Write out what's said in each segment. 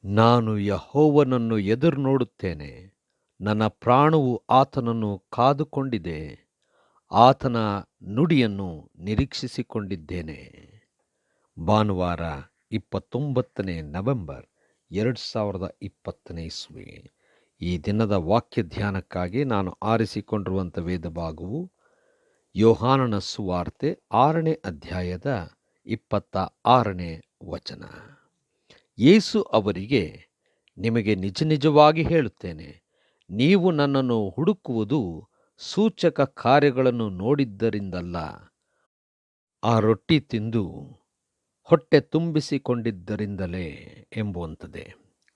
ನಾನು ಯೆಹೋವನನ್ನು ಎದುರು ನೋಡುತ್ತೇನೆ. ನನ್ನ ಪ್ರಾಣವು ಆತನನ್ನು ಕಾದುಕೊಂಡಿದೆ. ಆತನ ನುಡಿಯನ್ನು ನಿರೀಕ್ಷಿಸಿಕೊಂಡಿದ್ದೇನೆ. ಭಾನುವಾರ 29 ನವೆಂಬರ್ 2020 ಇಸ್ವಿ. ಈ ದಿನದ ವಾಕ್ಯ ಧ್ಯಾನಕ್ಕಾಗಿ ನಾನು ಆರಿಸಿಕೊಂಡಿರುವಂಥ ವೇದ ಭಾಗವು ಯೋಹಾನನ ಸುವಾರ್ತೆ 6ನೇ ಅಧ್ಯಾಯದ 26ನೇ ವಚನ. ಯೇಸು ಅವರಿಗೆ, ನಿಮಗೆ ನಿಜ ನಿಜವಾಗಿ ಹೇಳುತ್ತೇನೆ, ನೀವು ನನ್ನನ್ನು ಹುಡುಕುವುದು ಸೂಚಕ ಕಾರ್ಯಗಳನ್ನು ನೋಡಿದ್ದರಿಂದಲ್ಲ, ಆ ರೊಟ್ಟಿ ತಿಂದು ಹೊಟ್ಟೆ ತುಂಬಿಸಿಕೊಂಡಿದ್ದರಿಂದಲೇ ಎಂಬುವಂಥದ್ದೇ.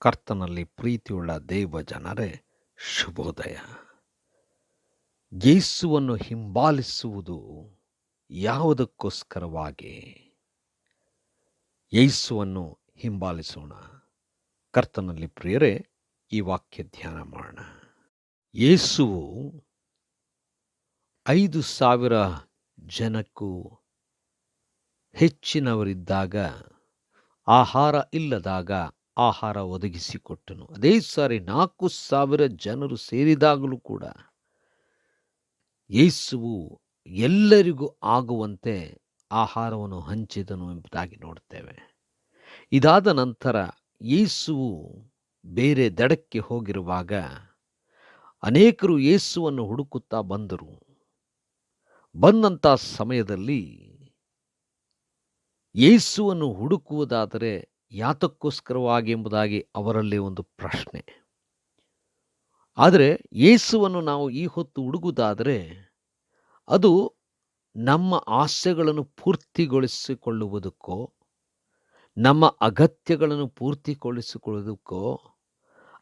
ಕರ್ತನಲ್ಲಿ ಪ್ರೀತಿಯುಳ್ಳ ದೇವ ಜನರೇ, ಶುಭೋದಯ. ಯೇಸುವನ್ನು ಹಿಂಬಾಲಿಸುವುದು ಯಾವುದಕ್ಕೋಸ್ಕರವಾಗಿ? ಯೇಸುವನ್ನು ಹಿಂಬಾಲಿಸೋಣ. ಕರ್ತನಲ್ಲಿ ಪ್ರಿಯರೇ, ಈ ವಾಕ್ಯ ಧ್ಯಾನ ಮಾಡೋಣ. ಯೇಸುವು 5,000 ಜನಕ್ಕೂ ಹೆಚ್ಚಿನವರಿದ್ದಾಗ, ಆಹಾರ ಇಲ್ಲದಾಗ ಆಹಾರ ಒದಗಿಸಿಕೊಟ್ಟನು. ಅದೇ ಸಾರಿ 4,000 ಜನರು ಸೇರಿದಾಗಲೂ ಕೂಡ ಯೇಸುವು ಎಲ್ಲರಿಗೂ ಆಗುವಂತೆ ಆಹಾರವನ್ನು ಹಂಚಿದನು ಎಂಬುದಾಗಿ ನೋಡ್ತೇವೆ. ಇದಾದ ನಂತರ ಯೇಸುವು ಬೇರೆ ದಡಕ್ಕೆ ಹೋಗಿರುವಾಗ ಅನೇಕರು ಯೇಸುವನ್ನು ಹುಡುಕುತ್ತಾ ಬಂದರು. ಬಂದಂಥ ಸಮಯದಲ್ಲಿ ಯೇಸುವನ್ನು ಹುಡುಕುವುದಾದರೆ ಯಾತಕ್ಕೋಸ್ಕರವಾಗಿ ಎಂಬುದಾಗಿ ಅವರಲ್ಲಿ ಒಂದು ಪ್ರಶ್ನೆ. ಆದರೆ ಯೇಸುವನ್ನು ನಾವು ಈ ಹೊತ್ತು ಹುಡುಕುವುದಾದರೆ ಅದು ನಮ್ಮ ಆಸೆಗಳನ್ನು ಪೂರ್ತಿಗೊಳಿಸಿಕೊಳ್ಳುವುದಕ್ಕೋ, ನಮ್ಮ ಅಗತ್ಯಗಳನ್ನು ಪೂರ್ತಿಗೊಳಿಸಿಕೊಳ್ಳುವುದಕ್ಕೋ,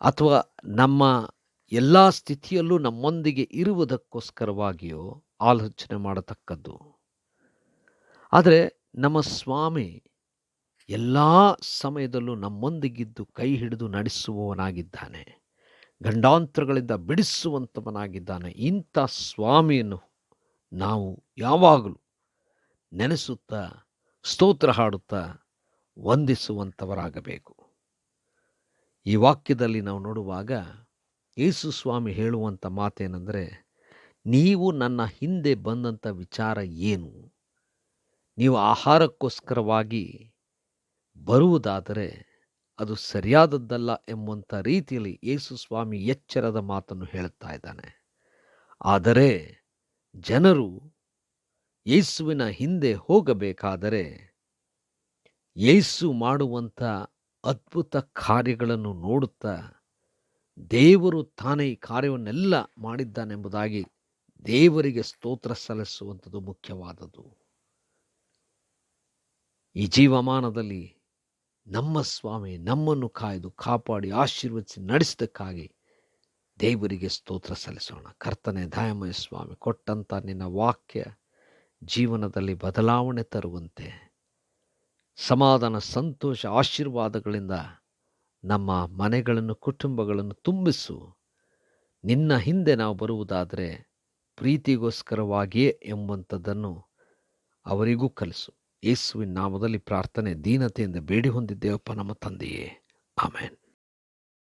ಅಥವಾ ನಮ್ಮ ಎಲ್ಲ ಸ್ಥಿತಿಯಲ್ಲೂ ನಮ್ಮೊಂದಿಗೆ ಇರುವುದಕ್ಕೋಸ್ಕರವಾಗಿಯೋ ಆಲೋಚನೆ ಮಾಡತಕ್ಕದ್ದು. ಆದರೆ ನಮ್ಮ ಸ್ವಾಮಿ ಎಲ್ಲ ಸಮಯದಲ್ಲೂ ನಮ್ಮೊಂದಿಗಿದ್ದು ಕೈ ಹಿಡಿದು ನಡೆಸುವವನಾಗಿದ್ದಾನೆ, ಗಂಡಾಂತರಗಳಿಂದ ಬಿಡಿಸುವಂಥವನಾಗಿದ್ದಾನೆ. ಇಂಥ ಸ್ವಾಮಿಯನ್ನು ನಾವು ಯಾವಾಗಲೂ ನೆನೆಸುತ್ತಾ ಸ್ತೋತ್ರ ಹಾಡುತ್ತಾ ವಂದಿಸುವಂಥವರಾಗಬೇಕು. ಈ ವಾಕ್ಯದಲ್ಲಿ ನಾವು ನೋಡುವಾಗ ಯೇಸು ಸ್ವಾಮಿ ಹೇಳುವಂಥ ಮಾತೇನೆಂದರೆ, ನೀವು ನನ್ನ ಹಿಂದೆ ಬಂದಂಥ ವಿಚಾರ ಏನು? ನೀವು ಆಹಾರಕ್ಕೋಸ್ಕರವಾಗಿ ಬರುವುದಾದರೆ ಅದು ಸರಿಯಾದದ್ದಲ್ಲ ಎಂಬಂಥ ರೀತಿಯಲ್ಲಿ ಯೇಸು ಸ್ವಾಮಿ ಎಚ್ಚರದ ಮಾತನ್ನು ಹೇಳುತ್ತಾ ಇದ್ದಾನೆ. ಆದರೆ ಜನರು ಯೇಸುವಿನ ಹಿಂದೆ ಹೋಗಬೇಕಾದರೆ ಯೇಸು ಮಾಡುವಂಥ ಅದ್ಭುತ ಕಾರ್ಯಗಳನ್ನು ನೋಡುತ್ತಾ ದೇವರು ತಾನೇ ಈ ಕಾರ್ಯವನ್ನೆಲ್ಲ ಮಾಡಿದ್ದಾನೆಂಬುದಾಗಿ ದೇವರಿಗೆ ಸ್ತೋತ್ರ ಸಲ್ಲಿಸುವಂಥದ್ದು ಮುಖ್ಯವಾದದ್ದು. ಈ ಜೀವಮಾನದಲ್ಲಿ ನಮ್ಮ ಸ್ವಾಮಿ ನಮ್ಮನ್ನು ಕಾಯ್ದು ಕಾಪಾಡಿ ಆಶೀರ್ವದಿಸಿ ನಡೆಸಿದ್ದಕ್ಕಾಗಿ ದೇವರಿಗೆ ಸ್ತೋತ್ರ ಸಲ್ಲಿಸೋಣ. ಕರ್ತನೆ ದಯಾಮಯ ಸ್ವಾಮಿ, ಕೊಟ್ಟಂಥ ನಿನ್ನ ವಾಕ್ಯ ಜೀವನದಲ್ಲಿ ಬದಲಾವಣೆ ತರುವಂತೆ, ಸಮಾಧಾನ, ಸಂತೋಷ, ಆಶೀರ್ವಾದಗಳಿಂದ ನಮ್ಮ ಮನೆಗಳನ್ನು, ಕುಟುಂಬಗಳನ್ನು ತುಂಬಿಸು. ನಿನ್ನ ಹಿಂದೆ ನಾವು ಬರುವುದಾದರೆ ಪ್ರೀತಿಗೋಸ್ಕರವಾಗಿಯೇ ಎಂಬಂಥದ್ದನ್ನು ಅವರಿಗೂ ಕಲಿಸು. ಯೇಸುವಿನ ನಾಮದಲ್ಲಿ ಪ್ರಾರ್ಥನೆ ದೀನತೆಯಿಂದ ಬೇಡಿ ಹೊಂದಿದ್ದೇವಪ್ಪ ನಮ್ಮ ತಂದೆಯೇ, ಆಮೆನ್.